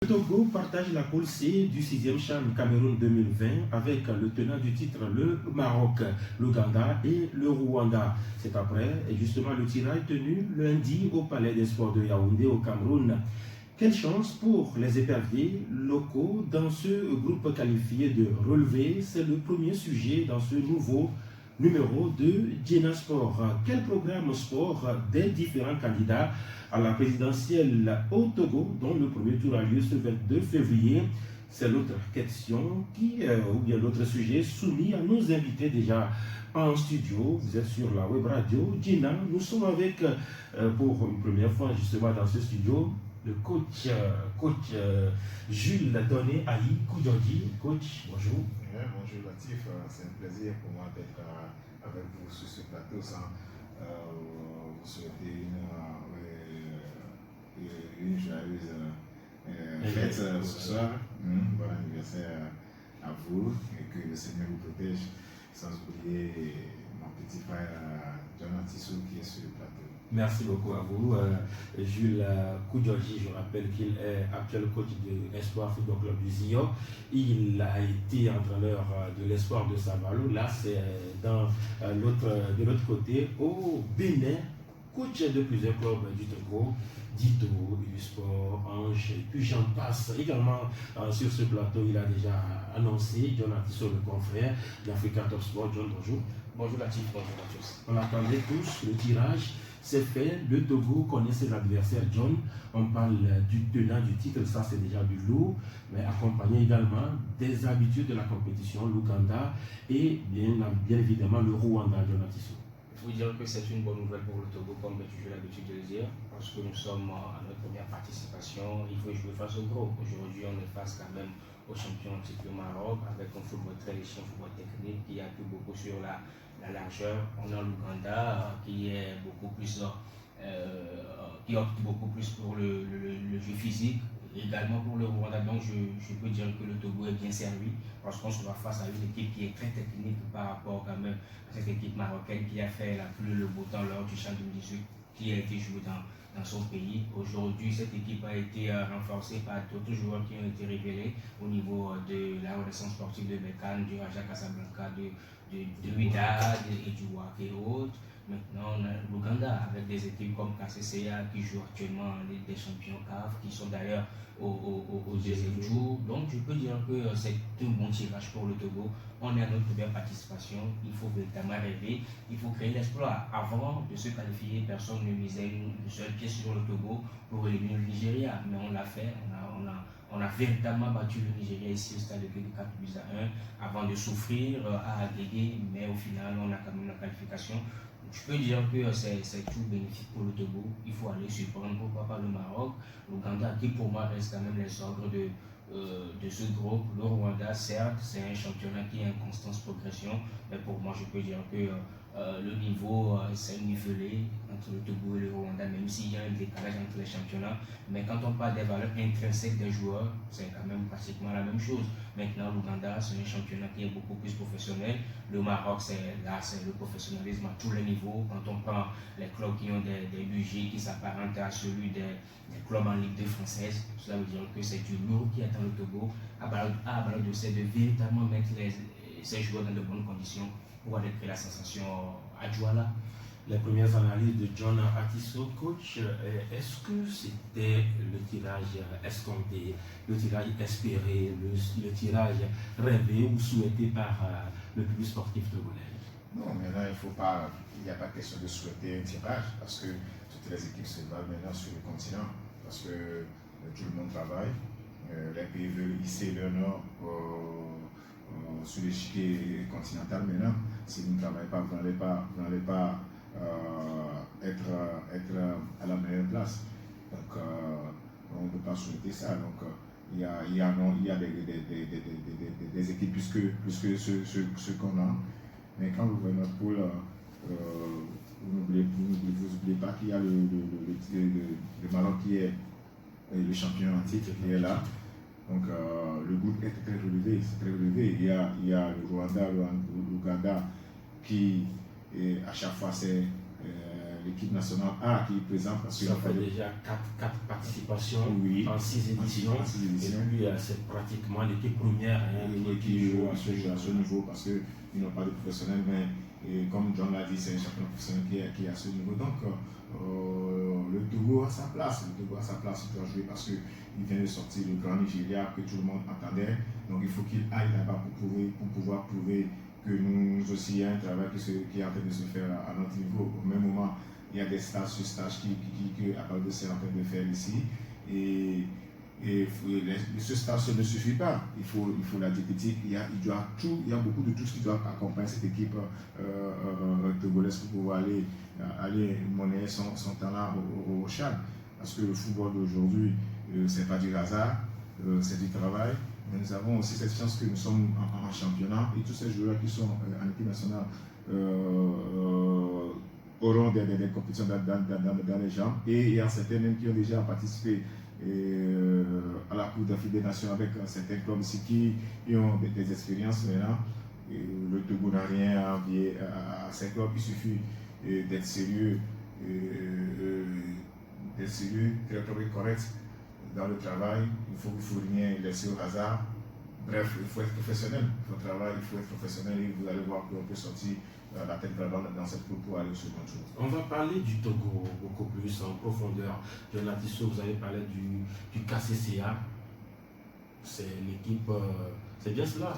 Le Togo partage la poule C du 6e CHAN Cameroun 2020 avec le tenant du titre, le Maroc, l'Ouganda et le Rwanda. C'est après justement le tirage tenu lundi au Palais des Sports de Yaoundé au Cameroun. Quelle chance pour les éperviers locaux dans ce groupe qualifié de relevé. C'est le premier sujet dans ce nouveau numéro de Djena Sport. Quel programme sport des différents candidats à la présidentielle au Togo, dont le premier tour a lieu ce 22 février? C'est l'autre question ou bien l'autre sujet soumis à nos invités déjà en studio. Vous êtes sur la web radio Djena. Nous sommes avec, pour une première fois justement dans ce studio, le coach Jules Donné Ali Koudjodi. Coach, bonjour. Bonjour Latif, c'est un plaisir pour moi d'être avec vous sur ce plateau sans vous souhaiter une joyeuse fête ce soir. Bon anniversaire à vous et que le Seigneur vous protège, sans oublier mon petit frère John Tissou qui est sur le plateau. Merci beaucoup à vous. Jules Koudjodi, je rappelle qu'il est actuel coach de l'Espoir Football Club du Zio. Il a été entraîneur de l'Espoir de Savalo. Là, c'est de l'autre côté, au Bénin, coach de plusieurs clubs du Togo, Dito, Sport, Ange, et puis j'en passe. Également, sur ce plateau, il a déjà annoncé, John Atisso, le confrère d'Africa Top Sport. John, bonjour. Bonjour Latif, bonjour à tous. On attendait tous le tirage. C'est fait, le Togo connaît ses adversaires. John, on parle du tenant du titre, ça c'est déjà du lourd, mais accompagné également des habitudes de la compétition, l'Ouganda et bien évidemment le Rwanda, John Atisso. Il faut dire que c'est une bonne nouvelle pour le Togo, comme j'ai l'habitude de le dire, parce que nous sommes à notre première participation. Il faut jouer face au gros. Aujourd'hui, on est face quand même au champion titre du Maroc, avec un football très léger, un football technique qui appuie beaucoup sur la largeur. On a l'Ouganda qui est beaucoup plus, qui opte beaucoup plus pour le jeu physique, également pour le Rwanda. Donc je peux dire que le Togo est bien servi parce qu'on se voit face à une équipe qui est très technique par rapport quand même à cette équipe marocaine qui a fait la pluie le beau temps lors du CHAN 2018, qui a été joué dans son pays. Aujourd'hui, cette équipe a été renforcée par d'autres joueurs qui ont été révélés au niveau de la renaissance sportive de Mekane, du Raja Casablanca, de Wydad et du WAC et autres. Maintenant, on a l'Ouganda avec des équipes comme KCCA qui jouent actuellement en Ligue des Champions CAF, qui sont d'ailleurs au deuxième tour. Donc, je peux dire que c'est un bon tirage pour le Togo. On est à notre première participation. Il faut véritablement rêver. Il faut créer l'exploit. Avant de se qualifier, personne ne misait une seule pièce sur le Togo pour éliminer le Nigeria. Mais on l'a fait. On a véritablement battu le Nigeria ici au stade de 4-1 avant de souffrir à Agégué. Mais au final, on a quand même la qualification. Je peux dire que c'est tout bénéfique pour le Togo. Il faut aller surprendre, pourquoi pas le Maroc, l'Ouganda, qui pour moi reste quand même les ogres de ce groupe. Le Rwanda, certes, c'est un championnat qui est en constante progression, mais pour moi, je peux dire que le niveau s'est nivelé entre le Togo et le Rwanda, même s'il y a un décalage entre les championnats. Mais quand on parle des valeurs intrinsèques des joueurs, c'est quand même pratiquement la même chose. Maintenant, l'Ouganda, c'est un championnat qui est beaucoup plus professionnel. Le Maroc, c'est le professionnalisme à tous les niveaux. Quand on prend les clubs qui ont des budgets qui s'apparentent à celui des clubs en Ligue 2 française, cela veut dire que c'est du lourd qui attend le Togo. À Ballon de c'est de véritablement mettre ces joueurs dans de bonnes conditions pour aller créer la sensation à Douala. Les premières analyses de John Atisso, coach, est-ce que c'était le tirage escompté, le tirage espéré, le tirage rêvé ou souhaité par le public sportif togolais? Non, maintenant il n'y a pas question de souhaiter un tirage parce que toutes les équipes se battent maintenant sur le continent parce que tout le monde travaille, les pays veulent hisser leur nom sur l'échiquier continental maintenant. Si vous ne travaillez pas, vous n'allez pas être à la meilleure place. Donc, on ne peut pas souhaiter ça. Donc, il y a des équipes plus que ceux qu'on a. Mais quand vous voyez notre poule, vous n'oubliez pas qu'il y a le Maroc qui est le champion en titre qui est là. Donc le groupe est très relevé, c'est très relevé. Il y a le Rwanda, l'Ouganda qui à chaque fois c'est l'équipe nationale A qui est présente parce que ça fait déjà 4 participations en 6 éditions. Et puis c'est pratiquement l'équipe première qui joue à ce niveau parce qu'ils n'ont pas de professionnels, mais comme John l'a dit, c'est un champion professionnel qui est à ce niveau. Donc le Togo a sa place, il doit jouer parce qu'il vient de sortir le grand Nigeria que tout le monde attendait. Donc il faut qu'il aille là-bas pour pouvoir prouver que nous aussi, il y a un travail qui est en train de se faire à notre niveau. Au même moment, il y a des stages sur stages que Abaldou est en train de faire ici. Et ce stage ne suffit pas. Il faut la diététique, il y a beaucoup de choses qui doivent accompagner cette équipe togolaise pour pouvoir aller monnayer son talent au Tchad. Parce que le football d'aujourd'hui, c'est pas du hasard, c'est du travail. Mais nous avons aussi cette chance que nous sommes en championnat et tous ces joueurs qui sont en équipe nationale auront des compétitions dans les jambes. Et il y a certains même qui ont déjà participé à la Coupe d'Afrique des Nations avec certains clubs ici qui ont des expériences maintenant. Le Togo n'a rien à envier à ces clubs. Il suffit d'être sérieux, très correct dans le travail. Il faut rien laisser au hasard. Bref, il faut être professionnel. Il faut travailler, il faut être professionnel et vous allez voir qu'on peut sortir la tête dans cette coupe pour aller sur autre chose. On va parler du Togo beaucoup plus en profondeur. Jonathan Tissot, vous avez parlé du KCCA. C'est l'équipe, c'est bien cela,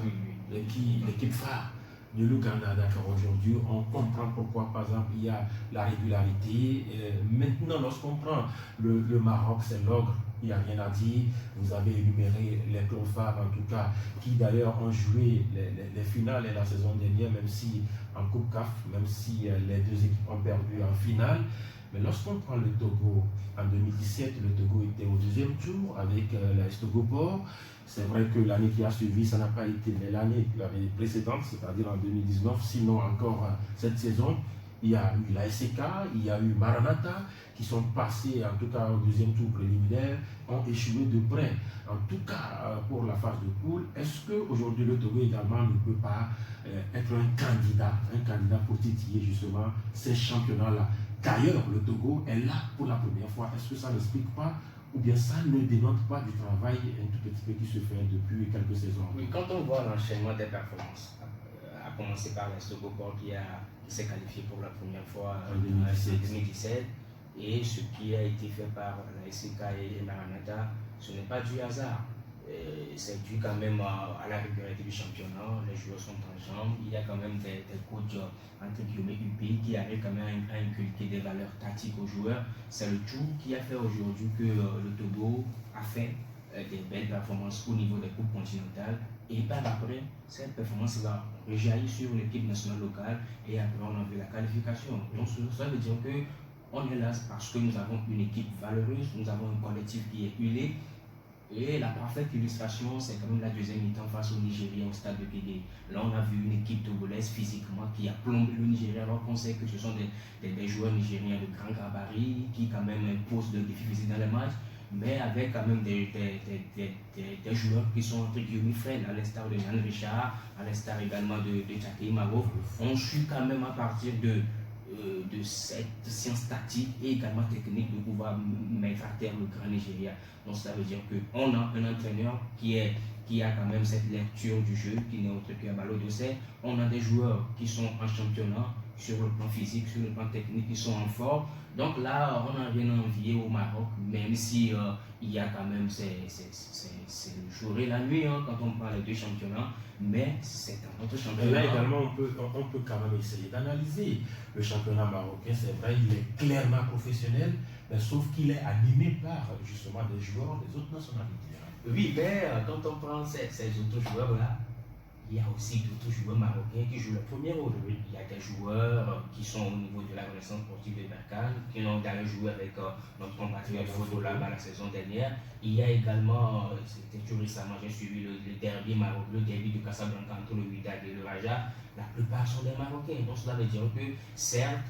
l'équipe phare de l'Ouganda. D'accord, aujourd'hui, on comprend pourquoi, par exemple, il y a la régularité. Maintenant, lorsqu'on prend le Maroc, c'est l'ogre. Il n'y a rien à dire. Vous avez énuméré les clubs phares, en tout cas, qui d'ailleurs ont joué les finales et la saison dernière, même si en Coupe CAF, même si les deux équipes ont perdu en finale. Mais lorsqu'on prend le Togo, en 2017, le Togo était au deuxième tour avec l'AS Togo Port. C'est vrai que l'année qui a suivi, ça n'a pas été, mais l'année précédente, c'est-à-dire en 2019, sinon encore cette saison, il y a eu la SCK, il y a eu Maranatha, qui sont passés en tout cas au deuxième tour préliminaire, ont échoué de près. En tout cas, pour la phase de poule, est-ce qu'aujourd'hui le Togo également ne peut pas être un candidat pour titiller justement ces championnats-là? D'ailleurs, le Togo est là pour la première fois. Est-ce que ça n'explique pas, ou bien ça ne dénote pas du travail un tout petit peu qui se fait depuis quelques saisons? Oui, quand on voit l'enchaînement des performances, à commencer par l'AS Togo Port qui s'est qualifié pour la première fois en 2017, et ce qui a été fait par la SCK et Maranatha, ce n'est pas du hasard. C'est dû quand même à la régularité du championnat. Les joueurs sont en jambes. Il y a quand même des coachs entre guillemets UP qui arrivent quand même à inculquer des valeurs tactiques aux joueurs. C'est le tout qui a fait aujourd'hui que le Togo a fait des belles performances au niveau des coupes continentales. Et par après, cette performance va rejaillir sur l'équipe nationale locale et après on a vu la qualification. Donc ça veut dire que on est là parce que nous avons une équipe valeureuse, nous avons un collectif qui est huilé. Et la parfaite illustration, c'est quand même la deuxième mi-temps face au Nigeria au stade de Guédé. Là, on a vu une équipe togolaise physiquement qui a plombé le Nigeria, alors qu'on sait que ce sont des joueurs nigériens de grand gabarit qui quand même posent des défis physiques dans les matchs, mais avec quand même des joueurs qui sont entre guillemets frêles, à l'instar de Yann Richard, à l'instar également de Tchakei Mavo. On suit quand même à partir de cette science tactique et également technique de pouvoir mettre à terre le grand Nigeria. Donc ça veut dire qu'on a un entraîneur qui a quand même cette lecture du jeu, qui n'est autre qu'un ballot de serre. On a des joueurs qui sont en championnat sur le plan physique, sur le plan technique, qui sont en forme. Donc là, on n'a rien à envier au Maroc, même si il y a quand même c'est le jour et la nuit quand on parle de deux championnats, mais c'est un autre championnat. Et là également, on peut quand même essayer d'analyser le championnat marocain. C'est vrai, il est clairement professionnel, mais sauf qu'il est animé par justement des joueurs des autres nationalités. Oui, mais quand on prend ces autres joueurs-là, il y a aussi d'autres joueurs marocains qui jouent le premier rôle. Il y a des joueurs qui sont au niveau de la Renaissance sportive de Berkane, qui ont d'ailleurs joué avec notre compatriote Fotola la saison dernière. Il y a également, c'était tout récemment, j'ai suivi le derby marocain, le derby de Casablanca entre le Wydad et le Raja. La plupart sont des Marocains. Donc cela veut dire que certes,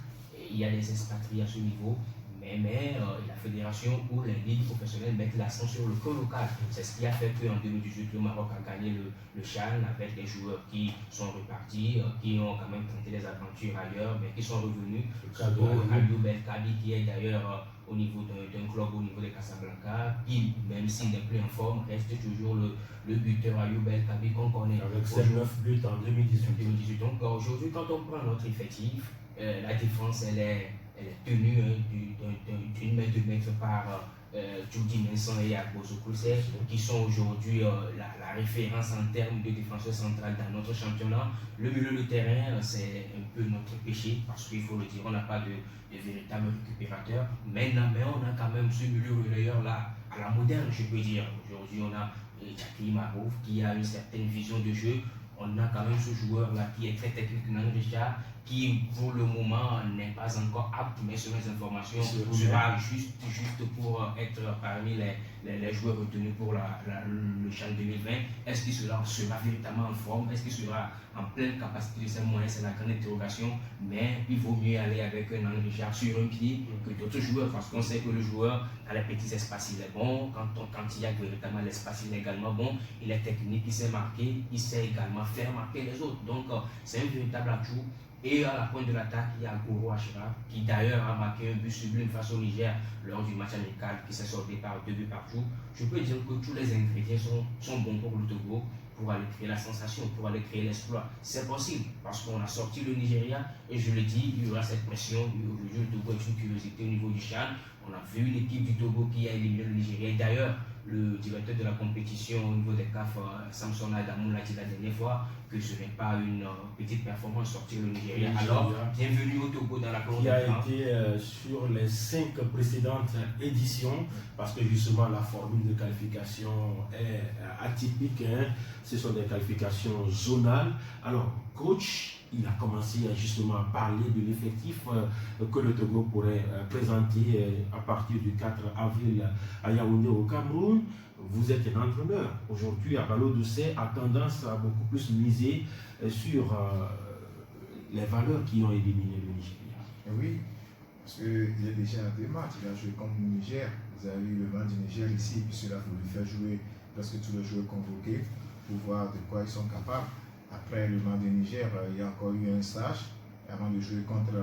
il y a des expatriés à ce niveau, Mais la fédération ou les ligues professionnelles mettent l'accent sur le club local. C'est ce qui a fait qu'en 2018, le Maroc a gagné le CHAN avec des joueurs qui sont repartis, qui ont quand même tenté des aventures ailleurs, mais qui sont revenus. Ayoub El Kabi, qui est d'ailleurs au niveau d'un club au niveau de Casablanca, qui, même s'il n'est plus en forme, reste toujours le buteur Ayoub El Kabi qu'on connaît. Avec 9 buts en 2018. Donc aujourd'hui, quand on prend notre effectif, la défense, elle est tenue d'une main de maître par Djoudi Vincent et Agboso Koulsé, qui sont aujourd'hui la référence en termes de défenseur central dans notre championnat. Le milieu de terrain, c'est un peu notre péché, parce qu'il faut le dire, on n'a pas de véritable récupérateur. Mais on a quand même ce milieu relayeur là, à la moderne, je peux dire. Aujourd'hui, on a Jackie Marouf qui a une certaine vision de jeu. On a quand même ce joueur-là qui est très technique, Nan Richard, qui pour le moment n'est pas encore apte, mais selon les informations, sera juste pour être parmi les joueurs retenus pour le CHAN 2020. Est-ce qu'il sera véritablement en forme? Est-ce qu'il sera en pleine capacité de ses moyens? C'est la grande interrogation. Mais il vaut mieux aller avec un Nan Richard sur un pied que d'autres joueurs, parce qu'on sait que le joueur, dans les petits espaces, il est bon. Quand il y a véritablement l'espace, il est également bon. Il est technique, il sait marquer, il sait également faire marquer les autres. Donc, c'est un véritable atout. Et à la pointe de l'attaque, il y a Goro Ashraf, qui d'ailleurs a marqué un but sublime face au Niger lors du match amical qui s'est soldé par 2 buts partout. Je peux dire que tous les ingrédients sont bons pour le Togo pour aller créer la sensation, pour aller créer l'exploit. C'est possible parce qu'on a sorti le Nigeria et je le dis, il y aura cette pression. Aujourd'hui, le Togo est une curiosité au niveau du CHAN. On a vu une équipe du Togo qui a éliminé le Nigeria. D'ailleurs, le directeur de la compétition au niveau des CAF, Samson Adamou, l'a dit la dernière fois que ce n'est pas une petite performance sortir le Nigeria. Alors, bienvenue au Togo dans la cour qui a été sur les 5 précédentes éditions, parce que justement la formule de qualification est atypique, hein. Ce sont des qualifications zonales. Alors, coach, il a commencé justement à parler de l'effectif que le Togo pourrait présenter à partir du 4 avril à Yaoundé au Cameroun. Vous êtes un entraîneur. Aujourd'hui, Abalo Doucet a tendance à beaucoup plus miser sur les valeurs qui ont éliminé le Nigeria. Oui, parce qu'il est déjà à 2 matchs. Il a joué contre le Niger. Vous avez eu le match du Niger ici, puis cela voulu faire jouer presque tous les joueurs convoqués pour voir de quoi ils sont capables. Après le match du Niger, il y a encore eu un stage avant de jouer contre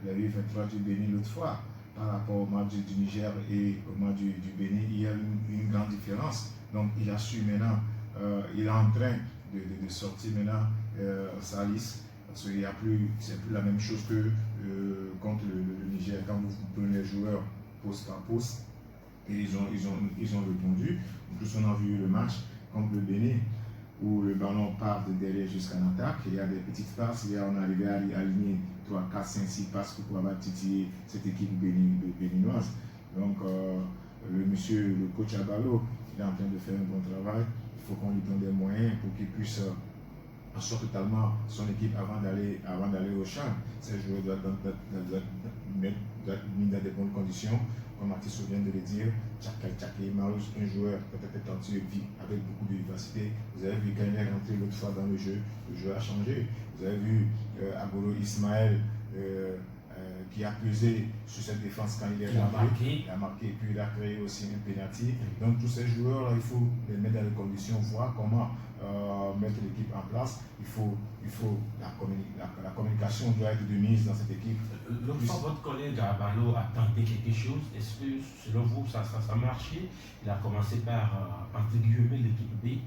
les U23 du Bénin l'autre fois. Par rapport au match du Niger et au match du Bénin, il y a une grande différence. Donc il a su maintenant, il est en train de sortir maintenant sa liste, parce qu'il n'y a plus, c'est plus la même chose que contre le Niger. Quand vous prenez les joueurs poste par poste, et ils ont répondu. En plus, on a vu le match contre le Bénin, où le ballon part de derrière jusqu'à l'attaque. Il y a des petites passes, on est arrivé à aligner 3, 4, 5, 6 passes pour pouvoir titiller cette équipe béninoise. Donc, le coach Abalo, il est en train de faire un bon travail. Il faut qu'on lui donne des moyens pour qu'il puisse assurer totalement son équipe avant d'aller au champ. Ces joueurs doivent être mis dans des bonnes conditions. Comme Mathis vient de le dire, Tchaké Marouche, un joueur peut-être talentueux, avec beaucoup de vivacité. Vous avez vu quand il est rentré l'autre fois dans le jeu a changé. Vous avez vu Agoro Ismaël qui a pesé sur cette défense quand il est rentré. Il a marqué et puis il a créé aussi un penalty. Donc tous ces joueurs, il faut les mettre dans les conditions, voir comment mettre l'équipe en place. Il faut la communication doit être de mise dans cette équipe. L'autre fois, votre collègue Abalo a tenté quelque chose. Est-ce que selon vous ça a marché? Il a commencé par entre guillemets l'équipe B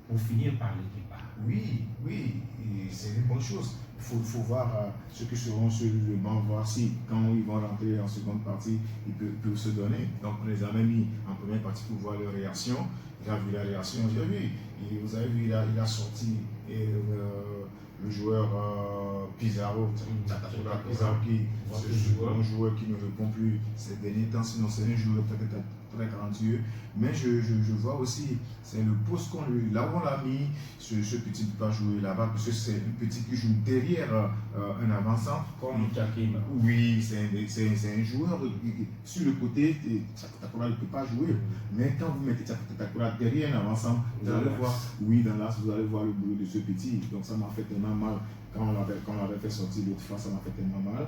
pour finir par l'équipe A. Oui, c'est une bonne chose. Il faut voir ceux qui seront sur le banc, voir si quand ils vont rentrer en seconde partie, ils peuvent se donner. Donc on les a même mis en première partie pour voir leur réaction. Il a vu la réaction, j'ai vu. Et vous avez vu, il a sorti le joueur Pizarro, qui c'est un joueur qui ne répond plus ces derniers temps, sinon c'est un joueur peut-être très talentueux. Mais je vois aussi, c'est le poste là où on l'a mis, ce petit ne peut pas jouer là-bas, parce que c'est un petit qui joue derrière un avant-centre. Comme Takima. Oui, c'est un joueur sur le côté, Takura ne peut pas jouer. Mais quand vous mettez Takura derrière un avant-centre, vous allez voir, dans l'as, vous allez voir le boulot de ce petit. Donc ça m'a fait tellement mal. Quand on l'avait fait sortir l'autre fois, ça m'a fait tellement mal.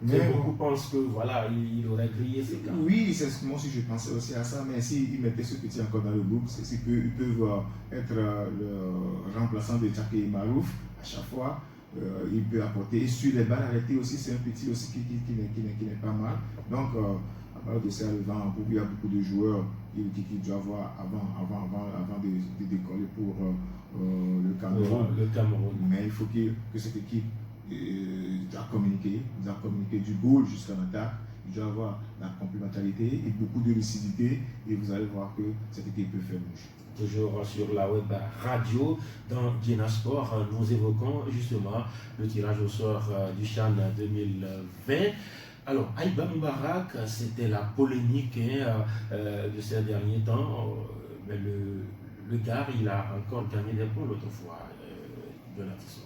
Mais beaucoup pensent que voilà, il aurait grillé ses camps. Oui, moi aussi je pensais aussi à ça, mais s'ils mettaient ce petit encore dans le groupe, ils peuvent être le remplaçant de Tchake Marouf à chaque fois. Il peut apporter. Et sur les balles arrêtées aussi, c'est un petit aussi qui n'est pas mal. Donc, à part de ça, il y a beaucoup de joueurs qui doivent avoir avant de décoller pour le Cameroun. Mais il faut que cette équipe doit communiquer du goal jusqu'à l'attaque. Il doit avoir la complémentarité et beaucoup de lucidité. Et vous allez voir que cette équipe peut faire mouche. Toujours sur la web radio, dans Djena Sport, nous évoquons justement le tirage au sort du CHAN 2020. Alors, Aïba Moubarak, c'était la polémique de ces derniers temps, mais le gars, il a encore gagné des points l'autre fois.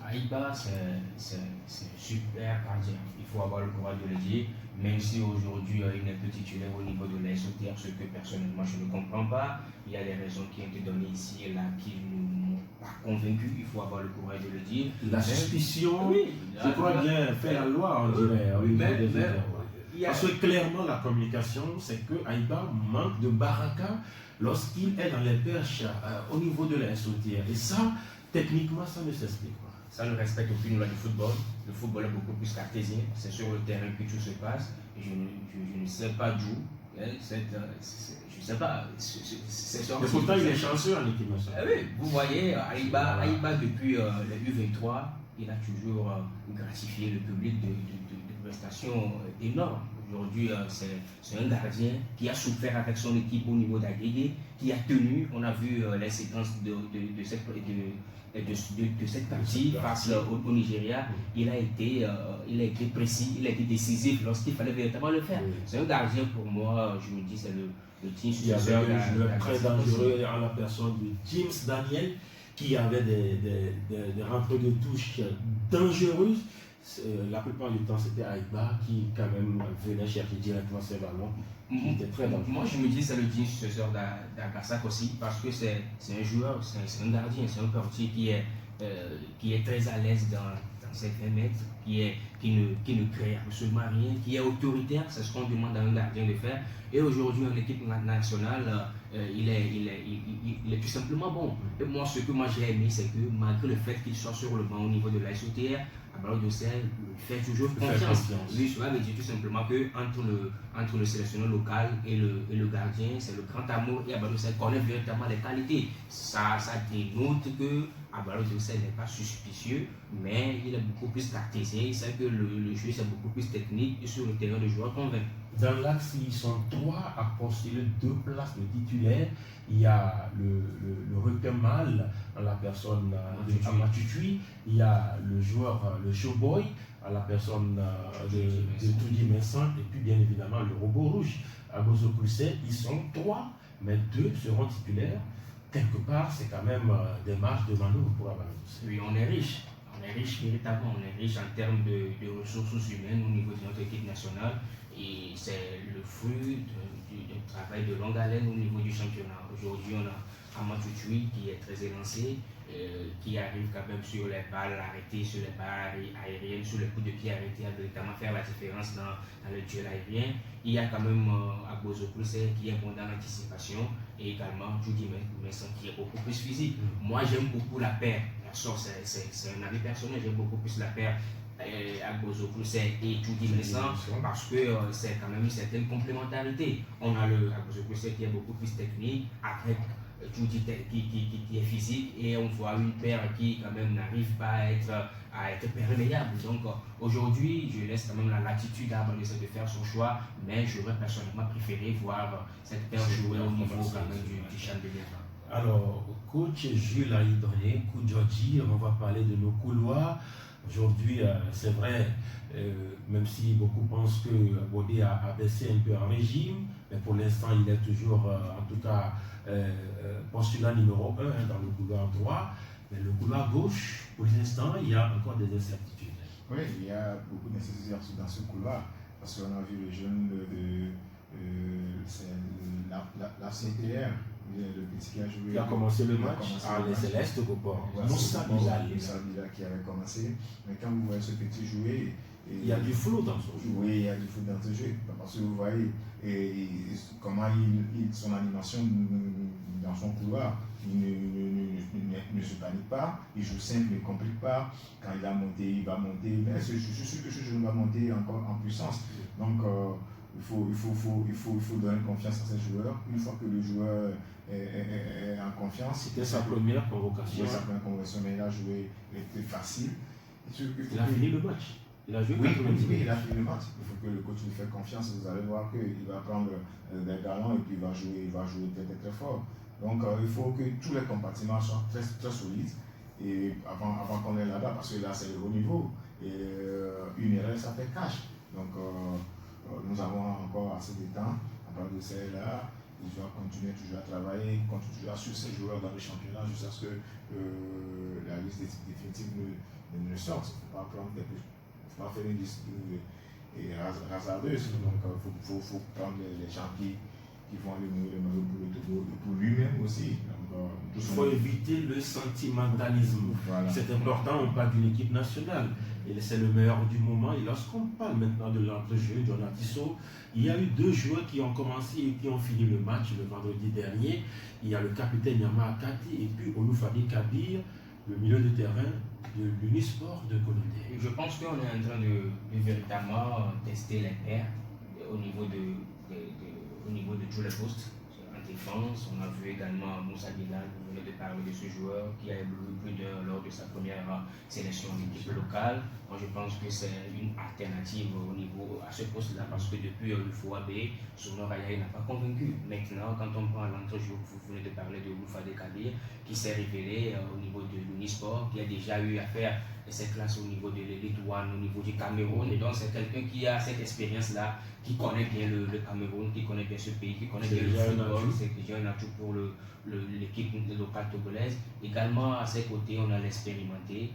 Aïba, c'est un super gardien. Il faut avoir le courage de le dire. Même si aujourd'hui il n'est plus titulaire au niveau de l'ASOTR, ce que personnellement je ne comprends pas. Il y a des raisons qui ont été données ici et là qui ne m'ont pas convaincu. Il faut avoir le courage de le dire. La suspicion, oui, je crois bien, fait la loi, on dirait. Parce que clairement, la communication, c'est que Aïba manque de baraka lorsqu'il est dans les perches au niveau de la SOTR. Et ça, techniquement, ça ne s'explique pas. Ça ne respecte aucune loi du football. Le football est beaucoup plus cartésien. C'est sur le terrain que tout se passe. Je ne sais pas d'où. Je ne sais pas. Mais pourtant, il est chanceux en équipe nationale. Oui, vous voyez, Aïba depuis les U23, il a toujours gratifié le public de prestations énormes. Aujourd'hui, c'est un gardien qui a souffert avec son équipe au niveau d'Aguégué, qui a tenu. On a vu les séquences de cette partie face au Nigeria. Il a été précis, il a été décisif lorsqu'il fallait véritablement le faire. C'est un gardien pour moi, je me dis, c'est le team successeur. Il y avait un joueur très dangereux en la personne de James Daniel, qui avait des rentrées de touche dangereuses. La plupart du temps, c'était Aïba qui, quand même, venait chercher directement ses ballons. Qui était très dangereux. Moi, je me dis c'est le digne successeur d'Agassak aussi, parce que c'est un joueur, c'est un gardien, c'est un portier qui est très à l'aise dans ses 20 mètres, qui ne crée absolument rien, qui est autoritaire, c'est ce qu'on demande à un gardien de faire. Et aujourd'hui, en équipe nationale, il est tout simplement bon. Et moi, ce que j'ai aimé, c'est que malgré le fait qu'il soit sur le banc au niveau de la SOTR, Abalo Dossel fait toujours confiance. Lui, cela veut dire tout simplement que entre le sélectionneur local et le gardien, c'est le grand amour. Et Abalo Dossel connaît véritablement les qualités. Ça dénote que Abalo Dossel n'est pas suspicieux, mais il est beaucoup plus cartésien. Il sait que le jeu, c'est beaucoup plus technique et sur le terrain, le joueur convainc. Dans l'axe, ils sont 3 à postuler 2 places de titulaire. Il y a le requin mâle à la personne de Amatutui. Il y a le joueur, le showboy, à la personne de Tudi Messan. Et puis, bien évidemment, le robot rouge à Bozo Koulsé. Ils sont 3, mais 2 seront titulaires. Quelque part, c'est quand même des marges de manœuvre pour Abalo. Oui, on est riche. On est riche véritablement. On est riche en termes de ressources humaines au niveau de notre équipe nationale. Et c'est le fruit du travail de longue haleine au niveau du championnat. Aujourd'hui, on a Amatutui qui est très élancé, qui arrive quand même sur les balles arrêtées, sur les balles aériennes, sur les coups de pied arrêtés, à véritablement faire la différence dans le duel aérien. Il y a quand même Agbozo Koulsé qui est bon dans l'anticipation et également Tudi Messan qui est beaucoup plus physique. Moi, j'aime beaucoup la paire. C'est un avis personnel, j'aime beaucoup plus la paire. Agbozo Koulsé et Tudi Messan parce que c'est quand même une certaine complémentarité. On a le Agbozo Koulsé qui est beaucoup plus technique avec Tudi qui est physique et on voit une paire qui quand même n'arrive pas à être perméable. Donc aujourd'hui je laisse quand même la latitude à Abalo de faire son choix, mais j'aurais personnellement préféré voir cette paire jouer au niveau quand même du CHAN 2020. Alors, coach Jules Aïdré, coach Georgie, on va parler de nos couloirs. Aujourd'hui, c'est vrai, même si beaucoup pensent que Bodé a baissé un peu en régime, mais pour l'instant, il est toujours, en tout cas, postulat numéro 1 dans le couloir droit. Mais le couloir gauche, pour l'instant, il y a encore des incertitudes. Oui, il y a beaucoup d'incertitudes dans ce couloir, parce qu'on a vu le jeune la CTR. Le petit qui a joué. Qui a commencé le match les Célestes au Moussa Bilal qui avait commencé. Mais quand vous voyez ce petit jouer, Il y a du flou dans son jeu. Oui, il y a du flou dans ce jeu. Parce que vous voyez comment son animation dans son couloir, il ne se panique pas, il joue simple, il ne complique pas. Quand il a monté, il va monter. Mais je suis sûr que ce jeu va monter encore en puissance. Donc, il faut donner confiance à ces joueurs. Une fois que le joueur est en confiance. C'était sa première convocation. Sa première convocation, mais il a joué, il était facile. Il a fini le match. Il a joué 90 minutes. Oui, il a fini le match. Il faut que le coach lui fasse confiance. Vous allez voir qu'il va prendre des galons et puis il va jouer très, très, très fort. Donc, il faut que tous les compartiments soient très, très solides et avant qu'on ait là-bas, parce que là, c'est le haut niveau. Et une erreur, ça fait cash. Donc, nous avons encore assez de temps. À part de celle-là, il doit continuer toujours à travailler, continuer à suivre ses joueurs dans le championnat jusqu'à ce que la liste définitive ne sorte. Il ne faut pas prendre des pas faire une liste hasardeuse. Donc, il faut prendre les gens qui vont aller mourir le maillot pour le Togo et pour lui-même aussi. Donc, il faut éviter le sentimentalisme. Voilà. C'est important, on parle d'une équipe nationale. Et c'est le meilleur du moment. Et lorsqu'on parle maintenant de l'entrejeu, Jonah Tissot, il y a eu 2 joueurs qui ont commencé et qui ont fini le match le vendredi dernier. Il y a le capitaine Yama Akati et puis Oloufade Kabir, le milieu de terrain de l'Unisport de Colonel. Je pense qu'on est en train de véritablement tester les paires au niveau de tous les postes. En défense, on a vu également Moussa Bilal, vous venez de parler de ce joueur qui a évolué plus d'un lors de sa première sélection en équipe locale. Moi, je pense que c'est une alternative à ce poste-là parce que depuis le FOAB, Sounor Ayaï n'a pas convaincu. Maintenant, quand on prend l'entrejeu, vous venez de parler de Oloufade Kabir, qui s'est révélé au niveau de l'Unisport, qui a déjà eu à faire cette classe au niveau de l'élite One, au niveau du Cameroun. Et donc, c'est quelqu'un qui a cette expérience-là, qui connaît bien le Cameroun, qui connaît bien ce pays, qui connaît bien le football. C'est déjà un atout pour l'équipe locale togolaise. Également, à ses côtés, on a l'expérimenté,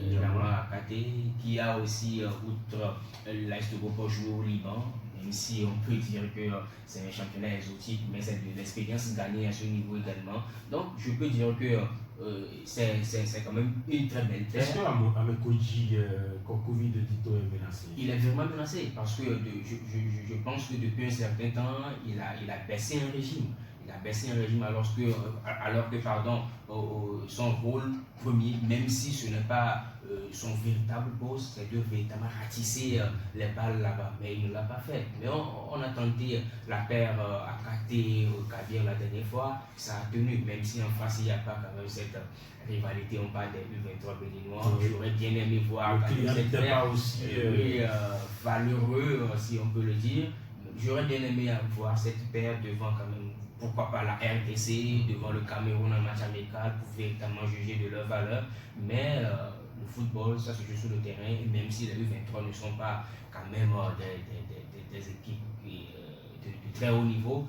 Yama Akate, qui a aussi, outre l'Est Togo, joué au Liban. Même si on peut dire que c'est un championnat exotique, mais c'est de l'expérience gagnée à ce niveau également. Donc, je peux dire que c'est quand même une très belle terre. Est-ce que Amekoji, Kokovi de Tito est menacé? Il est vraiment menacé parce que je pense que depuis un certain temps, il a baissé un régime. Il a baissé un régime alors que son rôle premier, même si ce n'est pas son véritable poste, c'est de véritablement ratisser les balles là-bas. Mais il ne l'a pas fait. Mais on a tenté la paire Akate au Kabir la dernière fois, ça a tenu, même si en face il n'y a pas quand même cette rivalité, on parle des U23 béninois. Oui. J'aurais bien aimé voir cette paire aussi valeureux, si on peut le dire. J'aurais bien aimé voir cette paire devant quand même, pourquoi pas la RDC, devant le Cameroun en match amical pour véritablement juger de leur valeur. Mais le football, ça se joue sur le terrain, et même si les U23 ne sont pas quand même des équipes de très haut niveau,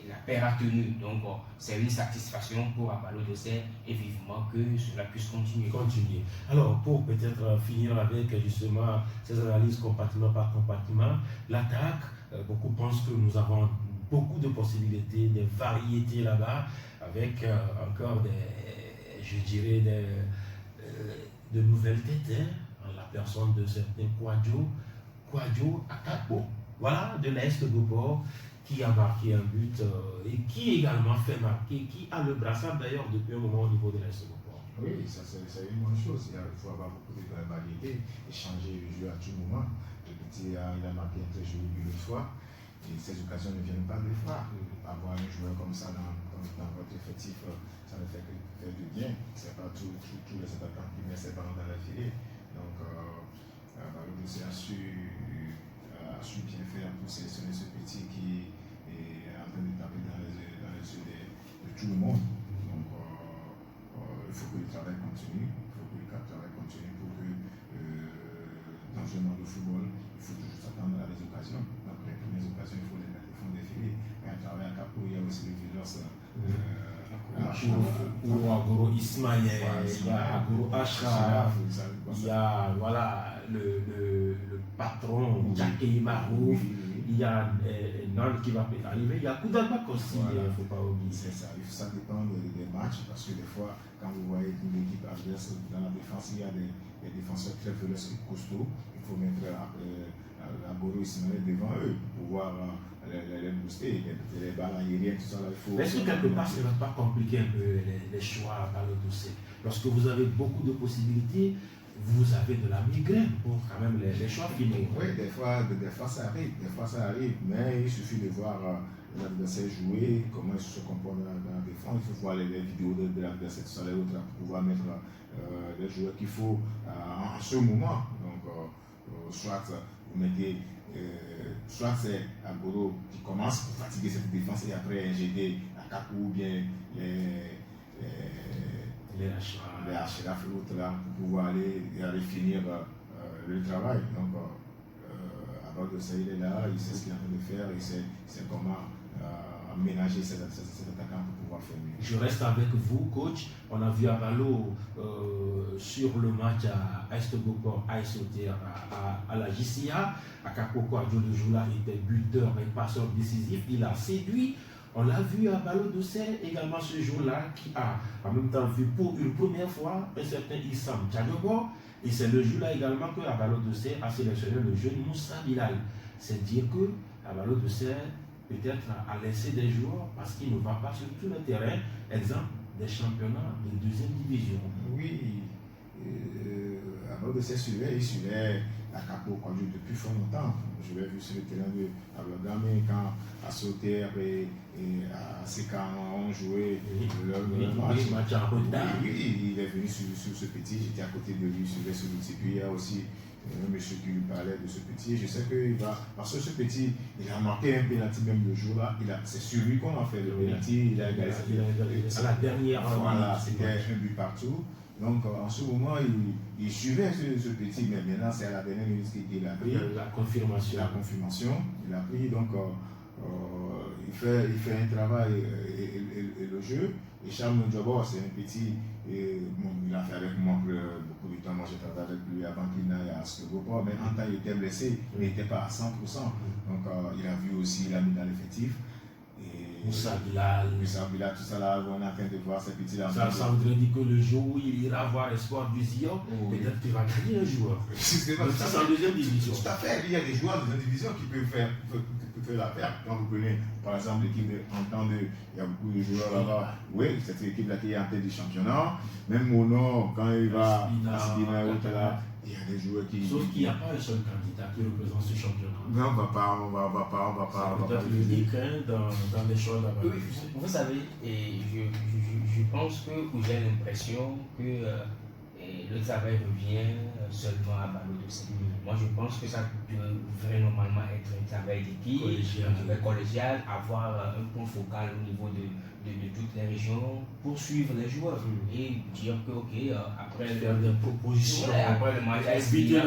la paire a tenu. Donc c'est une satisfaction pour Apollo d'Auxerre et vivement que cela puisse continuer. Alors pour peut-être finir avec justement ces analyses compartiment par compartiment, l'attaque, beaucoup pensent que nous avons beaucoup de possibilités, des variétés là-bas, avec encore de nouvelles têtes, hein, en la personne de certains Kwadjo Akakpo, voilà, de l'Est de Gobor, qui a marqué un but et qui également fait marquer, qui a le brassard d'ailleurs depuis un moment au niveau de l'Est de Gobor. Oui, ça c'est une bonne chose. Il faut avoir beaucoup de variété et changer le jeu à tout moment. Le petit, il a marqué un très joli but une fois. Et ces occasions ne viennent pas des fois. Avoir un joueur comme ça dans votre effectif, ça ne fait que faire du bien. Ce n'est pas tous les attaquants qui mettent ses ballons dans la filée. Donc, Valodosé a su bien faire pour sélectionner ce petit qui est en train de taper dans les yeux de tout le monde. Donc, il faut que le travail continue. Pour que dans un monde de football, il faut toujours s'attendre à des occasions. Donc, les premières occasions, il faut les mettre au fond des filets. Mais à travers Capo, il y a aussi le Vilos. Ou Agoro Ismaël, il y a Agoro Ashraf, il y a voilà, le patron Jacques Marou, il y a Nan qui va arriver, il y a Koudalbak aussi, il ne faut pas oublier. C'est ça, ça dépend des matchs parce que des fois, quand vous voyez une équipe adverse dans la défense, il y a des défenseurs très véloceux et costauds. Il faut mettre Agoro Ismaël devant eux pour pouvoir les booster, les balles aériennes, tout ça. Là, il faut. Est-ce que quelque part, ça ne va pas compliquer un peu les choix à Ballot d'Ossé? Lorsque vous avez beaucoup de possibilités, vous avez de la migraine pour quand même les choix finaux. Oui, des fois ça arrive, mais il suffit de voir l'adversaire jouer, comment il se comporte dans la défense. Il faut voir les vidéos de l'adversaire, tout ça, les autres, pour pouvoir mettre les joueurs qu'il faut en ce moment. Donc, soit vous mettez, soit c'est Agoro qui commence pour fatiguer cette défense et après injecter à Kakou ou bien les Achraf, l'autre là, pour pouvoir aller finir le travail. Donc, alors de ça, il est là, il sait ce qu'il est en train de faire, il sait comment aménager cet attaquant pour pouvoir faire mieux. Je reste avec vous, coach. On a vu Abalo sur le match à Est-Gopor, à Essoter, à la JCA. À Kakoko, Adjo Joula était buteur et passeur décisif. Il a séduit. On l'a vu à Ballot d'Ossé également ce jour-là, qui a en même temps vu pour une première fois un certain Issam Tchadjogo. Et c'est le jour-là également que Ballot d'Ossé a sélectionné le jeune Moussa Bilal. C'est dire que Ballot d'Ossé peut-être a laissé des joueurs parce qu'il ne va pas sur tout le terrain. Exemple des championnats de deuxième division. Oui, Ballot d'Ossé il suivait à Capo depuis fort longtemps. Je l'ai vu sur le terrain de Abladame quand à Sauter et à Seka ont joué le match en retard. Oui, il est venu sur ce petit, j'étais à côté de lui, sur l'outil. Puis il y a aussi un monsieur qui lui parlait de ce petit. Je sais qu'il va, parce que ce petit, il a marqué un pénalty même le jour-là. C'est sur lui qu'on a fait le pénalty. Il a égalisé à la dernière. Voilà, c'était un but partout. Donc en ce moment, il suivait ce petit, mais maintenant c'est à la dernière minute qu'il a pris. La confirmation. Il a pris, donc il fait un travail et le jeu. Et Charles Ndjobo, c'est un petit, il a fait avec moi beaucoup de temps. Moi j'ai travaillé avec lui avant qu'il n'aille à Ascogopo, mais en temps il était blessé, il n'était pas à 100%. Donc il a vu aussi, il a mis dans l'effectif. Moussa Bilal, tout ça là, on est en train de voir ces petits-là. Ça voudrait dire que le jour où il ira voir Espoir du Zion, peut-être qu'il va gagner un joueur. C'est en deuxième division. Tout à fait, il y a des joueurs de deuxième division qui peuvent faire l'affaire. Quand vous prenez par exemple l'équipe d'Entente, il y a beaucoup de joueurs là-bas. Oui, cette équipe-là qui est en tête du championnat. Même Mono, quand il va à Sidina, il y a des joueurs qui. Sauf qu'il n'y a pas un seul candidat qui représente ce championnat. Non, on va pas. Peut-être unique dans les choses là-bas. Vous savez, et je pense que j'ai l'impression que le travail revient seulement à Ballot d'Ossé. Moi, je pense que ça devrait normalement être un travail d'équipe, collégial, avoir un point focal au niveau de toutes les régions pour suivre les joueurs et dire que, après faire des propositions, après le match à Esbina,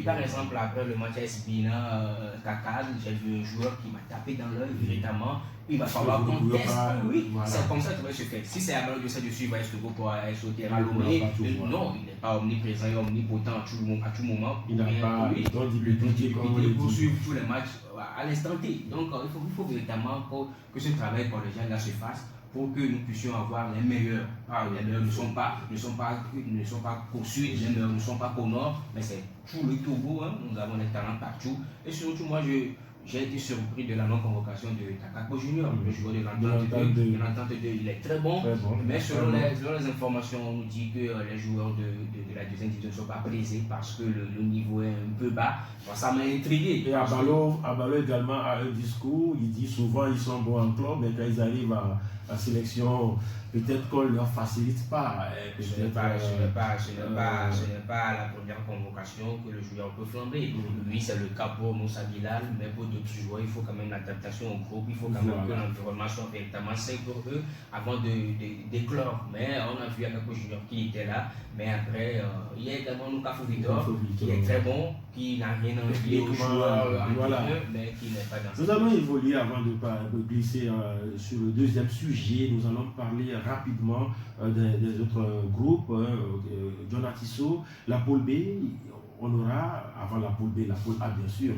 par exemple, après le match à Esbina, Kakad, j'ai vu un joueur qui m'a tapé dans l'œil véritablement. Il va falloir qu'on teste. C'est comme ça que ça va se faire. Si c'est à Ballot d'Ossé de suivre Escogo pour sauter à Lomé, non, il n'est pas omniprésent et omnipotent à tout moment. Il n'a pas le temps de poursuivre tous les matchs à l'instant T. Donc il faut véritablement que ce travail collégial là se fasse pour que nous puissions avoir les meilleurs. Les meilleurs ne sont pas qu'au sud, les meilleurs ne sont pas qu'au nord, mais c'est tout le Togo. Nous avons des talents partout. Et surtout, moi, j'ai été surpris de la non-convocation de Takako Junior, le joueur de l'Entente 2. Il est très bon, mais selon les informations, on nous dit que les joueurs de la deuxième division ne sont pas présés parce que le niveau est un peu bas. Bon, ça m'a intrigué. Et Abalo également a un discours, il dit souvent ils sont bons en club, mais quand ils arrivent à sélection, peut-être qu'on ne leur facilite pas. Ce n'est pas la première convocation que le joueur peut flamber. Lui, c'est le cas pour Moussa Bilal, mais pour d'autres joueurs, il faut quand même l'adaptation au groupe, il faut quand même que l'environnement soit véritablement sain pour eux avant d'éclore. Mais on a vu Akako Junior qui était là, mais après, il y a également Nukafu Vidor qui est très bon, qui n'a rien envié aux joueurs mais qui n'est pas dans ce. Nous allons évoluer avant de glisser sur le deuxième sujet. Nous allons parler rapidement des autres groupes. Jonatiso, la pôle B, on aura, avant la pôle B, la pôle A bien sûr,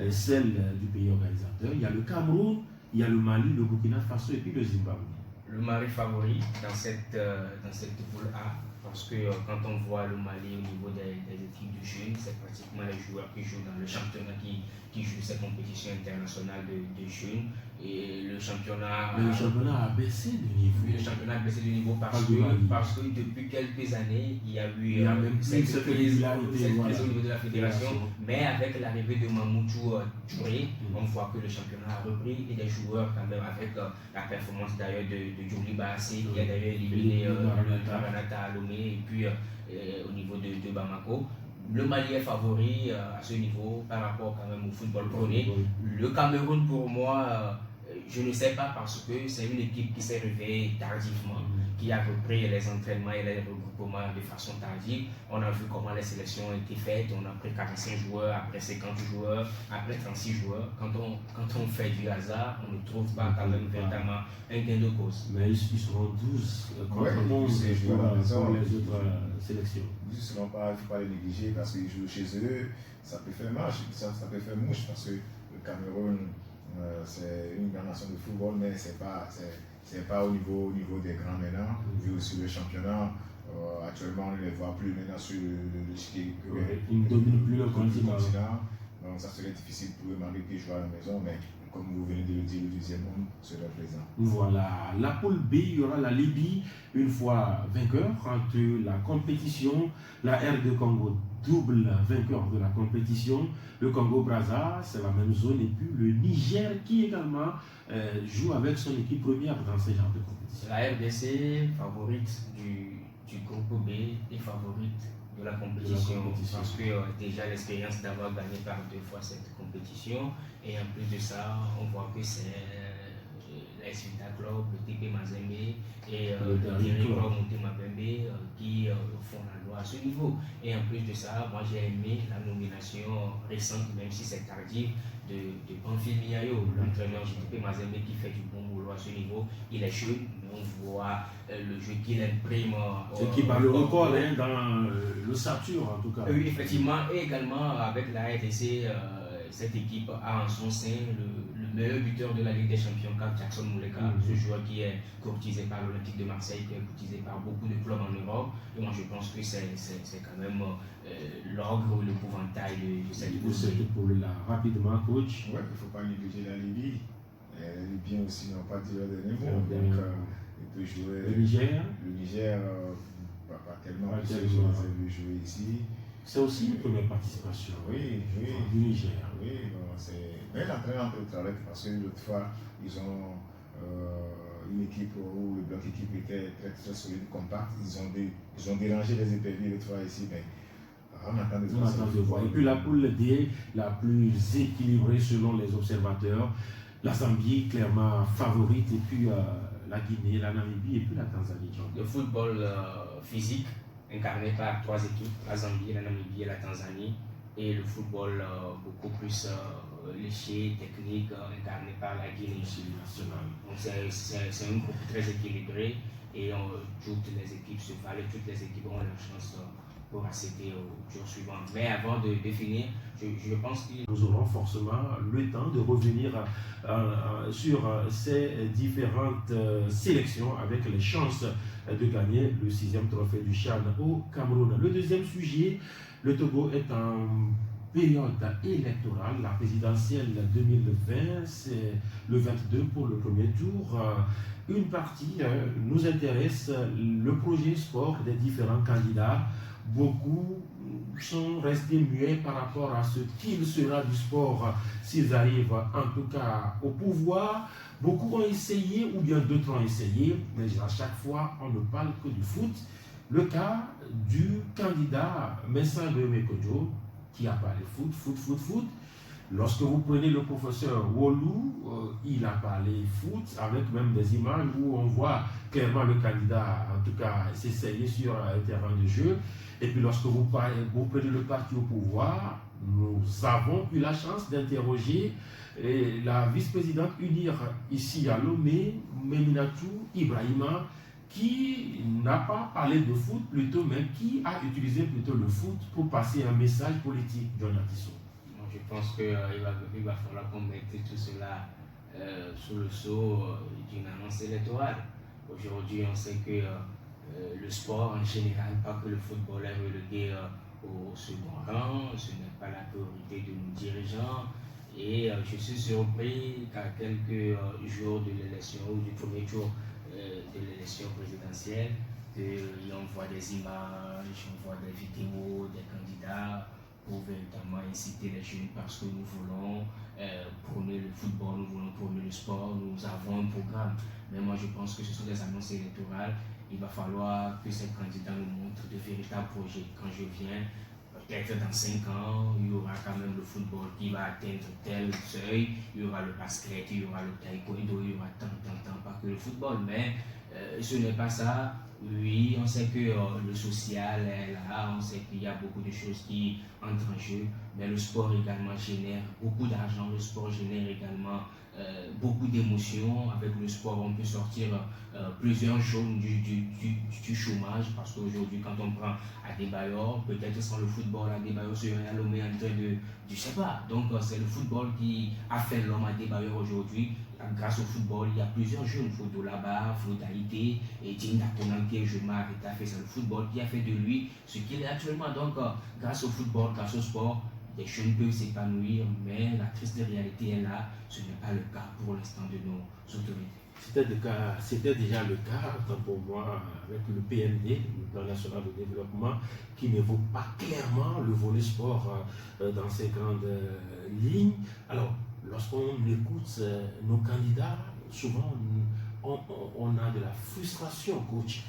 celle du pays organisateur. Il y a le Cameroun, il y a le Mali, le Burkina Faso et puis le Zimbabwe. le Mali favori dans cette poule A, parce que quand on voit le Mali au niveau des équipes du jeunes, c'est pratiquement les joueurs qui jouent dans le championnat qui jouent ces compétitions internationales de jeunes. Et le championnat. Mais le championnat a baissé de niveau. Oui, le championnat a baissé de niveau parce que depuis quelques années, il y a eu cette crise au niveau de la fédération. Mais avec l'arrivée de Mamoutou Touré, on voit que le championnat a repris et des joueurs, quand même, avec la performance d'ailleurs de Djouli Bassé, qui a d'ailleurs éliminé Maranatha Lomé, et puis au niveau de Bamako. Le Mali est favori à ce niveau par rapport quand même au football prôné. Le Cameroun, pour moi, je ne sais pas, parce que c'est une équipe qui s'est réveillée tardivement, qui a repris les entraînements et les regroupements de façon tardive. On a vu comment les sélections ont été faites. On a pris 45 joueurs, après 50 joueurs, après 36 joueurs. Quand on fait du hasard, on ne trouve pas quand même véritablement un gain de cause. Mais ils seront 12 contre 11 pour les autres sélections. Il ne faut pas les négliger parce qu'ils jouent chez eux. Ça peut faire marche, ça peut faire mouche, parce que le Cameroun, c'est une grande nation de football, mais c'est pas au niveau des grands maintenant. Vu aussi le championnat, actuellement on ne les voit plus maintenant sur le ski. Ils ne dominent plus le continent. Donc ça serait difficile pour eux malgré qu'ils jouent à la maison, mais comme vous venez de le dire, le deuxième monde sera présent. Voilà, la poule B, il y aura la Libye une fois vainqueur de la compétition, la RD Congo double vainqueur de la compétition, le Congo-Brazza, c'est la même zone, et puis le Niger qui également joue avec son équipe première dans ce genre de compétition. La RDC, favorite du groupe B et favorite de la compétition, parce que déjà l'expérience d'avoir gagné par 2 fois cette compétition, et en plus de ça, on voit que c'est l'AS Vita Club, le TP Mazembe et le Dernier Club Motema Pembe qui font la loi à ce niveau. Et en plus de ça, moi j'ai aimé la nomination récente, même si c'est tardif, de Pamphile Miayo, l'entraîneur du TP Mazembe, qui fait du bon boulot à ce niveau. Il est jeune, mais on voit le jeu qu'il imprime. C'est qui bat le record dans le Satur en tout cas. Oui, effectivement, et également avec la RDC, cette équipe a en son sein le meilleur buteur de la Ligue des Champions, Jackson Mouleka, ce joueur qui est courtisé par l'Olympique de Marseille, qui est courtisé par beaucoup de clubs en Europe. Et moi je pense que c'est quand même l'ogre ou l'épouvantail de cette poule-là. Rapidement, coach. Oui, il ne faut pas négliger la Libye. Les Libyens aussi n'ont pas tiré de niveau. Donc, il peut jouer. Le Niger. Le Niger, pas tellement. Parce que j'ai vu jouer ici. C'est aussi une première participation. Oui. Du Niger. Oui, mais l'entraîneur peut travailler parce que l'autre fois, ils ont une équipe où le bloc équipe était très très solide, compact. Ils ont dérangé les éperviers l'autre fois ici, mais on attend de voir. Et puis la poule D, la plus équilibrée selon les observateurs, la Zambie clairement favorite, et puis la Guinée, la Namibie et puis la Tanzanie. Le football physique incarné par 3 équipes, la Zambie, la Namibie et la Tanzanie, et le football beaucoup plus léché, technique, incarné par la Guinée nationale. Donc c'est un groupe très équilibré, et toutes les équipes se valent, toutes les équipes ont la chance pour accéder au tour suivant. Mais avant de finir, je pense que nous aurons forcément le temps de revenir sur ces différentes sélections avec les chances de gagner le 6e trophée du CHAN au Cameroun. Le deuxième sujet, le Togo est en période électorale, la présidentielle 2020, c'est le 22 pour le premier tour. Une partie nous intéresse, le projet sport des différents candidats. Beaucoup sont restés muets par rapport à ce qu'il sera du sport s'ils arrivent en tout cas au pouvoir. Beaucoup ont essayé, ou bien d'autres ont essayé, mais à chaque fois on ne parle que du foot. Le cas du candidat Messa Mekodjo qui a parlé foot. Lorsque vous prenez le professeur Wolou, il a parlé foot avec même des images où on voit clairement le candidat en tout cas s'essayer sur un terrain de jeu. Et puis lorsque vous prenez le parti au pouvoir, nous avons eu la chance d'interroger la vice-présidente UNIR ici à Lomé, Meminatou Ibrahima, qui n'a pas parlé de foot plutôt, mais qui a utilisé plutôt le foot pour passer un message politique, Jonathan Tissot. Je pense qu'il va falloir qu'on mette tout cela sous le sceau d'une annonce électorale. Aujourd'hui, on sait que le sport en général, pas que le football, est relégué au second rang, ce n'est pas la priorité de nos dirigeants. Et je suis surpris qu'à quelques jours de l'élection, ou du premier tour de l'élection présidentielle, on voit des images, on voit des vidéos des candidats pour véritablement inciter les jeunes parce que nous voulons prôner le football, nous voulons prôner le sport, nous avons un programme. Mais moi je pense que ce sont des annonces électorales. Il va falloir que ces candidats nous montrent de véritables projets. Quand je viens, peut-être dans 5 ans, il y aura quand même le football qui va atteindre tel seuil, il y aura le basket, il y aura le taekwondo, il y aura tant, pas que le football. Mais ce n'est pas ça. Oui, on sait que le social est là, on sait qu'il y a beaucoup de choses qui entrent en jeu, mais le sport également génère beaucoup d'argent, le sport génère également beaucoup d'émotions. Avec le sport, on peut sortir plusieurs jaunes du chômage, parce qu'aujourd'hui, quand on prend Adebayor, peut-être sans le football, Adebayor serait à Lomé en train de, je sais pas. Donc, c'est le football qui a fait l'homme Adebayor aujourd'hui. Grâce au football, il y a plusieurs jeunes, Fodo Laba, Fodo Haïté, et Jim Datonan qui est jeune qui a fait, c'est le football qui a fait de lui ce qu'il est actuellement. Donc, grâce au football, grâce au sport, les jeunes peuvent s'épanouir, mais la triste réalité est là. Ce n'est pas le cas pour l'instant de nos autorités. C'était déjà le cas pour moi avec le PND, le Plan National de Développement, qui n'évoque pas clairement le volet sport dans ces grandes lignes. Alors, lorsqu'on écoute nos candidats, souvent on a de la frustration, coach,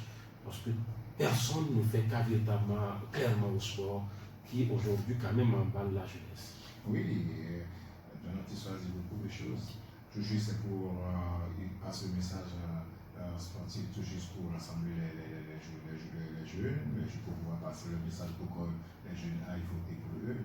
parce que personne ne fait qu'à véritablement clairement au sport qui aujourd'hui quand même emballe la jeunesse. Oui, Jonathan choisit beaucoup de choses. Toujours c'est pour passer le message sportif, toujours pour rassembler les jeunes, pour pouvoir passer le message pour que les jeunes aillent voter pour eux.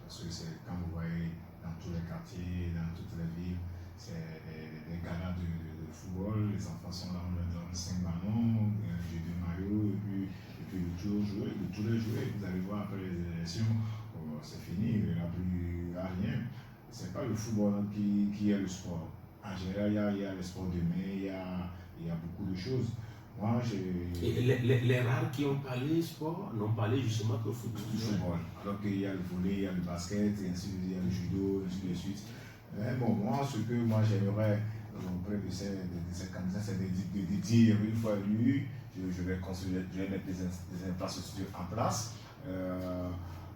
Parce que c'est quand vous voyez dans tous les quartiers, dans toutes les villes, c'est des galas de football, les enfants sont là, on leur donne 5 ballons, un jeu de maillot, et puis de tous les jouer. Vous allez voir après les élections, c'est fini, il n'y a plus rien. C'est pas le football qui est le sport. En général, il y a le sport de main, il y a beaucoup de choses. Moi, Et les rares qui ont parlé sport n'ont parlé justement que football. Alors qu'il y a le volley, il y a le basket, et ainsi de suite, il y a le judo, et ainsi de suite. Mais bon, moi, ce que moi j'aimerais auprès de ces candidats, c'est de dire une fois élu, je vais mettre des infrastructures en place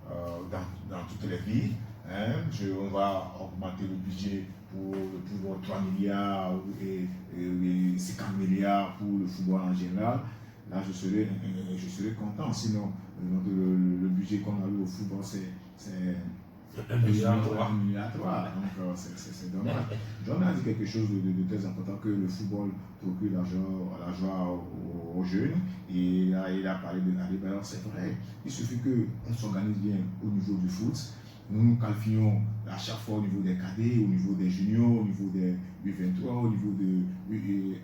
dans toutes les villes. On va augmenter le budget pour 3 milliards et 50 milliards pour le football en général. Là, je serai content. Sinon, le budget qu'on a eu au football, c'est 1,3 milliard. Donc, c'est dommage. John a dit quelque chose de très important, que le football procure la joie aux jeunes. Et là, il a parlé de Adebayor, c'est vrai. Il suffit qu'on s'organise bien au niveau du foot. Nous nous qualifions à chaque fois au niveau des cadets, au niveau des juniors, au niveau des U23, au niveau de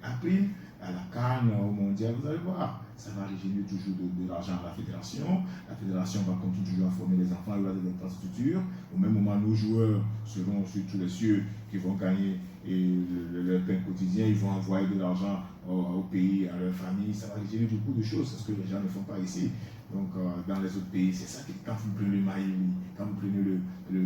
April, à la CAN, au mondial. Vous allez voir, ça va régénérer toujours de l'argent à la fédération. La fédération va continuer toujours à former les enfants, il y aura des infrastructures. Au même moment, nos joueurs seront sur tous les cieux qui vont gagner leur pain quotidien, ils vont envoyer de l'argent au pays, à leur famille. Ça va régénérer beaucoup de choses, c'est ce que les gens ne font pas ici. Donc, dans les autres pays, c'est ça que quand vous prenez le Mali, quand vous prenez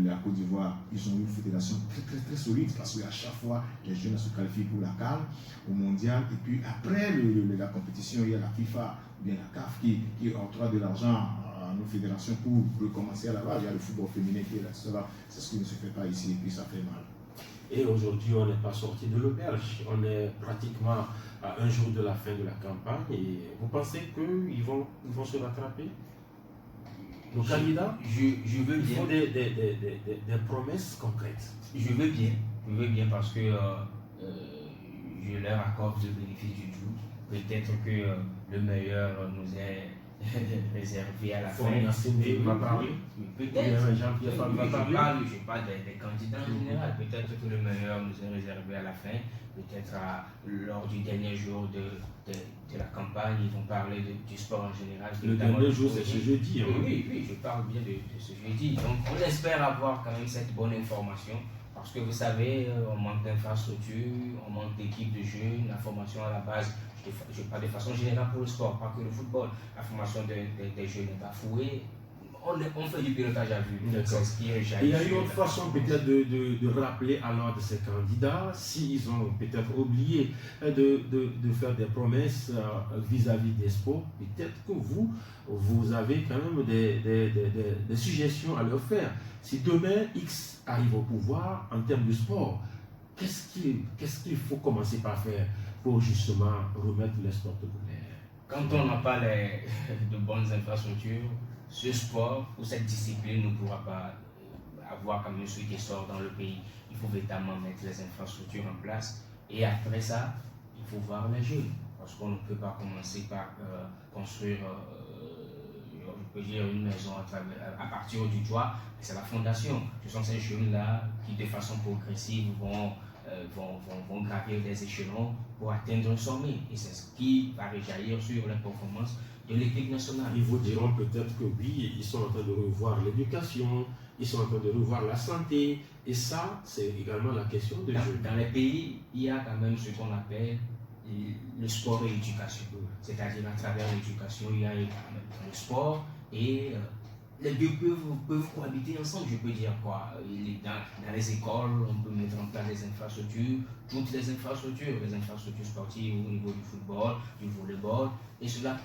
la Côte d'Ivoire, ils ont une fédération très solide parce qu'à chaque fois, les jeunes se qualifient pour la CAN, au mondial, et puis après la compétition, il y a la FIFA, bien la CAF qui octroie de l'argent à nos fédérations pour recommencer à la base. Il y a le football féminin qui est là, c'est ce qui ne se fait pas ici, et puis ça fait mal. Et aujourd'hui, on n'est pas sorti de l'auberge. On est pratiquement à un jour de la fin de la campagne. Et vous pensez qu'ils vont se rattraper? Nos candidats, je veux ils bien. font des promesses concrètes. Je veux bien parce que je leur accorde le bénéfice du doute. Peut-être que le meilleur nous est réservé à la fin. Il va parler. Peut-être. Je parle Je parle des candidats en général. Peut-être que le meilleur nous est réservé à la fin. Peut-être lors du dernier jour de la campagne, ils vont parler du sport en général. Le dernier jour, c'est ce jeudi. Oui, je parle bien de ce jeudi. Donc, on espère avoir quand même cette bonne information. Parce que vous savez, on manque d'infrastructures, on manque d'équipes de jeunes, la formation à la base, je parle de façon générale pour le sport, pas que le football. La formation des jeunes est bafouée. On fait du pilotage à vue. C'est ce qui est Il y a une autre façon peut-être de rappeler à l'ordre ces candidats, s'ils ont peut-être oublié de faire des promesses vis-à-vis des sports, peut-être que vous avez quand même des suggestions à leur faire. Si demain X arrive au pouvoir en termes de sport, qu'est-ce qu'il faut commencer par faire pour justement remettre les sports de couleur? Quand on n'a pas de bonnes infrastructures, ce sport ou cette discipline ne pourra pas avoir comme celui qui sort dans le pays. Il faut véritablement mettre les infrastructures en place et après ça, il faut voir les jeunes. Parce qu'on ne peut pas commencer par construire, je peux dire, une maison à partir du toit. C'est la fondation. Ce sont ces jeunes-là qui, de façon progressive, vont gravir des échelons pour atteindre un sommet. Et c'est ce qui va réjaillir sur les performances de l'équipe nationale. Ils vous diront peut-être que oui, ils sont en train de revoir l'éducation, ils sont en train de revoir la santé, et ça, c'est également la question de jeu. Dans les pays, il y a quand même ce qu'on appelle le sport et l'éducation. C'est-à-dire à travers l'éducation, il y a le sport et les deux peuvent cohabiter ensemble, je peux dire quoi. Dans les écoles, on peut mettre en place des infrastructures, toutes les infrastructures sportives au niveau du football, du volleyball, et cela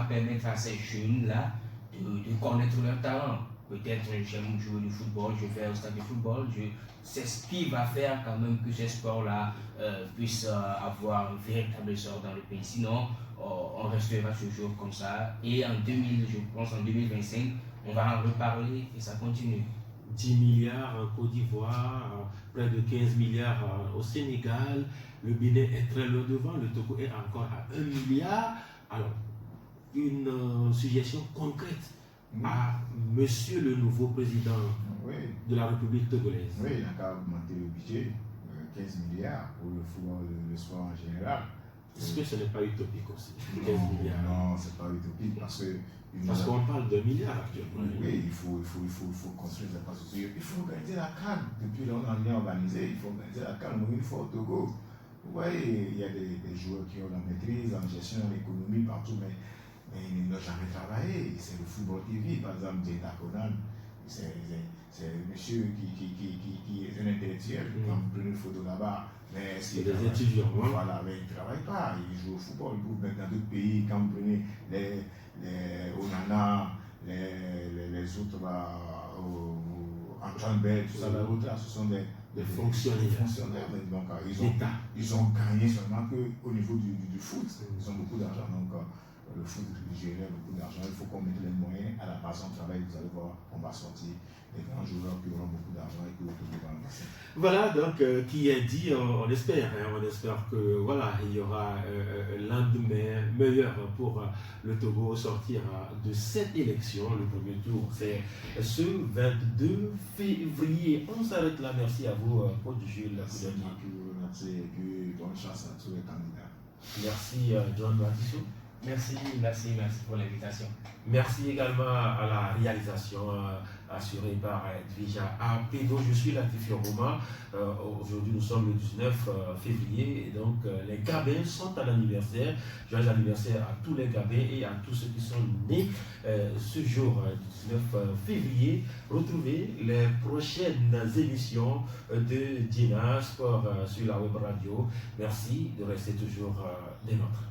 permettra à ces jeunes-là de connaître leur talent. Peut-être j'aime jouer du football, je vais au stade de football, c'est ce qui va faire quand même que ces sports-là puissent avoir un véritable essor dans le pays. Sinon, on restera toujours comme ça. Et je pense en 2025, on va en reparler et ça continue. 10 milliards en Côte d'Ivoire, près de 15 milliards au Sénégal, le Bénin est très loin devant, le Togo est encore à 1 milliard. Alors, une suggestion concrète à monsieur le nouveau président de la République togolaise. Oui, il a qu'à augmenter le budget, 15 milliards pour le football, le sport en général. Est-ce que ce n'est pas utopique aussi, 15 milliards? Non, ce n'est pas utopique parce qu'on parle de milliards actuellement. Oui, il faut construire des infrastructures. Il faut organiser la CAN. Depuis là, on a bien organisé. Il faut organiser la CAN une fois au Togo. Vous voyez, il y a des joueurs qui ont la maîtrise en gestion, en économie, partout, mais ils n'ont jamais travaillé. C'est le football qui vit. Par exemple, Djeda Conan, c'est un monsieur qui est un intellectuel. Quand vous prenez une photo là-bas, mais c'est des étudiants. Voilà, mais ils ne travaillent pas. Ils jouent au football. Dans d'autres pays, quand vous prenez les Onana, les autres là, Antoine Bell, tout ça, là, ce sont des fonctionnaires. Mais donc, ils ont gagné seulement qu'au niveau du foot. Ils ont beaucoup d'argent. Donc, le foot génère beaucoup d'argent. Il faut qu'on mette les moyens à la base de travail. Vous allez voir, on va sortir des grands joueurs qui auront beaucoup d'argent et qui vont passer. Voilà, donc, qui est dit, on espère que voilà, il y aura un lendemain meilleur pour le Togo sortir de cette élection. Le premier tour, c'est ce 22 février. On s'arrête là. Merci à vous, Coach Jules. Merci et puis bonne chance à tous les candidats. Merci, John Matissou. Merci pour l'invitation. Merci également à la réalisation assurée par Edwija Apédo. Je suis Latif Yoroma. Aujourd'hui, nous sommes le 19 février et donc les Gabins sont à l'anniversaire. Joyeux anniversaire à tous les Gabins et à tous ceux qui sont nés ce jour, 19 février. Retrouvez les prochaines émissions de Dina Sport sur la web radio. Merci de rester toujours des nôtres.